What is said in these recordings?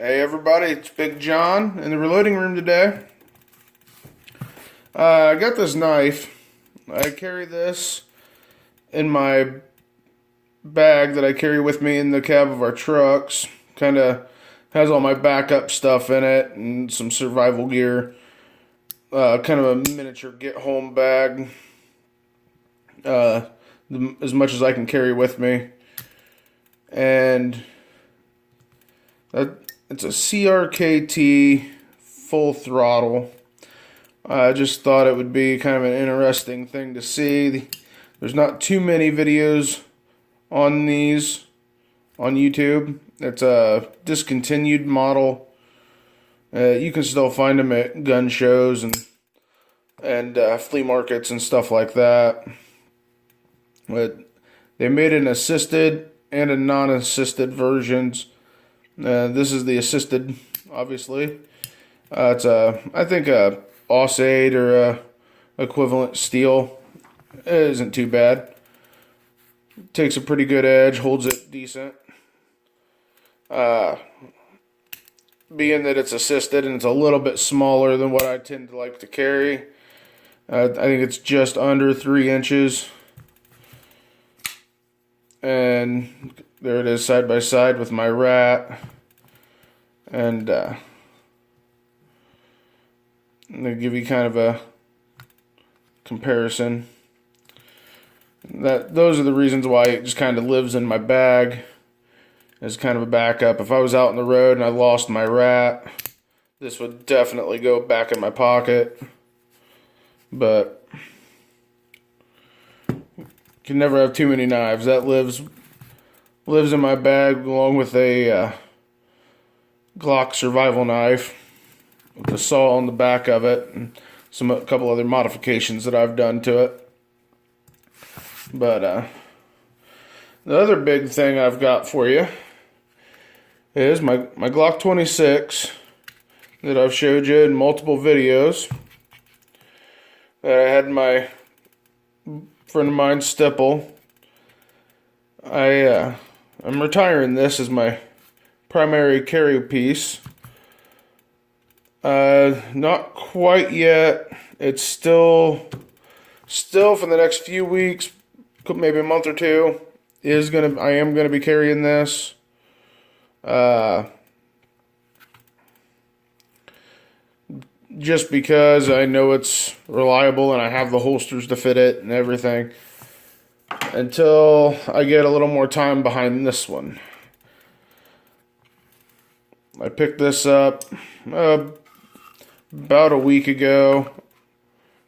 Hey everybody, it's Big John in the reloading room today. I got this knife. I carry this in my bag that I carry with me in the cab of our trucks. Kind of has all my backup stuff in it and some survival gear. Kind of a miniature get home bag. As much as I can carry with me. And it's a CRKT full throttle. I just thought it would be kind of an interesting thing to see. There's not too many videos on these on YouTube. It's a discontinued model. You can still find them at gun shows and flea markets and stuff like that. But they made an assisted and a non-assisted versions. This is the assisted, obviously. It's I think a Ausaid or a equivalent steel. It isn't too bad. Takes a pretty good edge, holds it decent. Being that it's assisted and it's a little bit smaller than what I tend to like to carry. I think it's just under 3 inches. And there it is side by side with my rat. And I'm going to give you kind of a comparison. Those are the reasons why it just kind of lives in my bag as kind of a backup. If I was out on the road and I lost my rat, this would definitely go back in my pocket. But can never have too many knives. That lives in my bag along with a Glock survival knife with the saw on the back of it and a couple other modifications that I've done to it. But the other big thing I've got for you is my Glock 26 that I've showed you in multiple videos that I had my friend of mine, Stipple. I'm retiring this as my primary carry piece. Not quite yet. It's still for the next few weeks, maybe a month or two. I am gonna be carrying this. Just because I know it's reliable and I have the holsters to fit it and everything. Until I get a little more time behind this one. I picked this up about a week ago.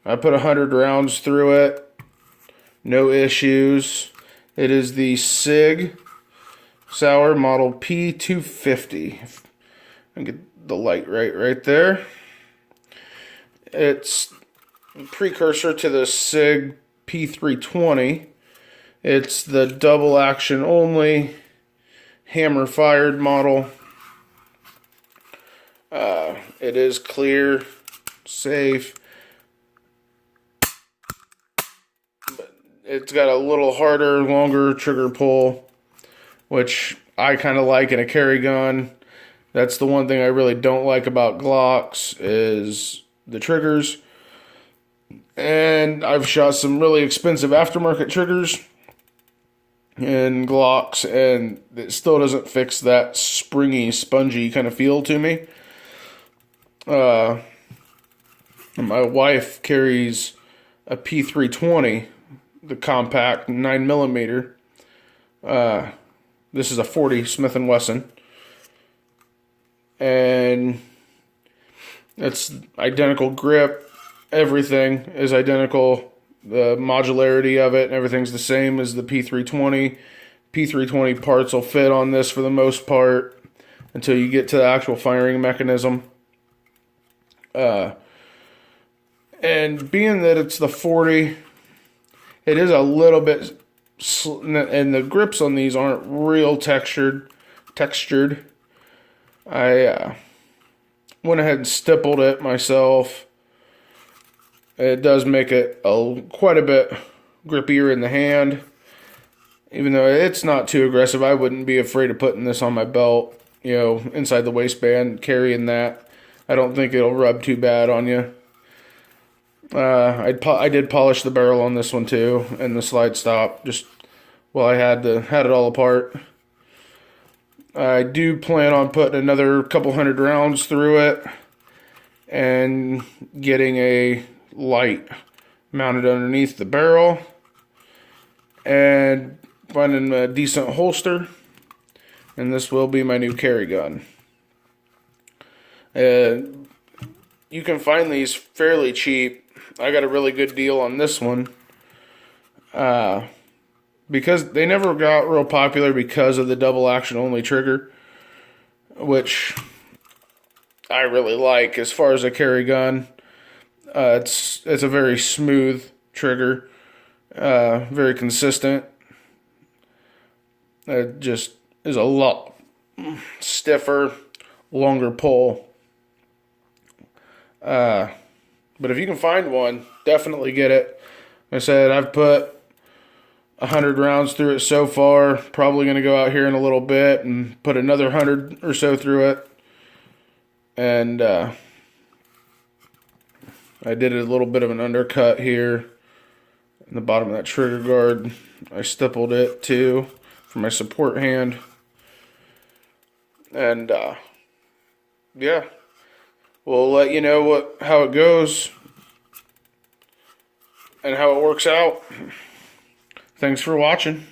I put 100 rounds through it. No issues. It is the SIG Sauer model P250. If I can get the light right there. It's a precursor to the SIG P320. It's the double action only hammer fired model. It is clear, safe, but it's got a little harder, longer trigger pull, which I kind of like in a carry gun. That's the one thing I really don't like about Glocks is the triggers. And I've shot some really expensive aftermarket triggers in Glocks, and it still doesn't fix that springy, spongy kind of feel to me. My wife carries a P320, the compact 9mm. This is a 40 Smith & Wesson. And it's identical grip. Everything is identical. The modularity of it and everything's the same as the P320. P320 parts will fit on this for the most part until you get to the actual firing mechanism. And being that it's the 40, it is a little bit, and the grips on these aren't real textured. I went ahead and stippled it myself. It does make it quite a bit grippier in the hand. Even though it's not too aggressive, I wouldn't be afraid of putting this on my belt inside the waistband, carrying that. I don't think it'll rub too bad on you. I did polish the barrel on this one too, and the slide stop. Just I had it all apart. I do plan on putting another couple hundred rounds through it, and getting a light mounted underneath the barrel, and finding a decent holster. And this will be my new carry gun. You can find these fairly cheap. I got a really good deal on this one. Because they never got real popular because of the double action only trigger, which I really like as far as a carry gun. It's a very smooth trigger, very consistent. It just is a lot stiffer, longer pull. But if you can find one, definitely get it. Like I said, I've put 100 rounds through it so far. Probably going to go out here in a little bit and put another 100 or so through it. And I did a little bit of an undercut here in the bottom of that trigger guard. I stippled it too for my support hand. And yeah, we'll let you know how it goes and how it works out. Thanks for watching.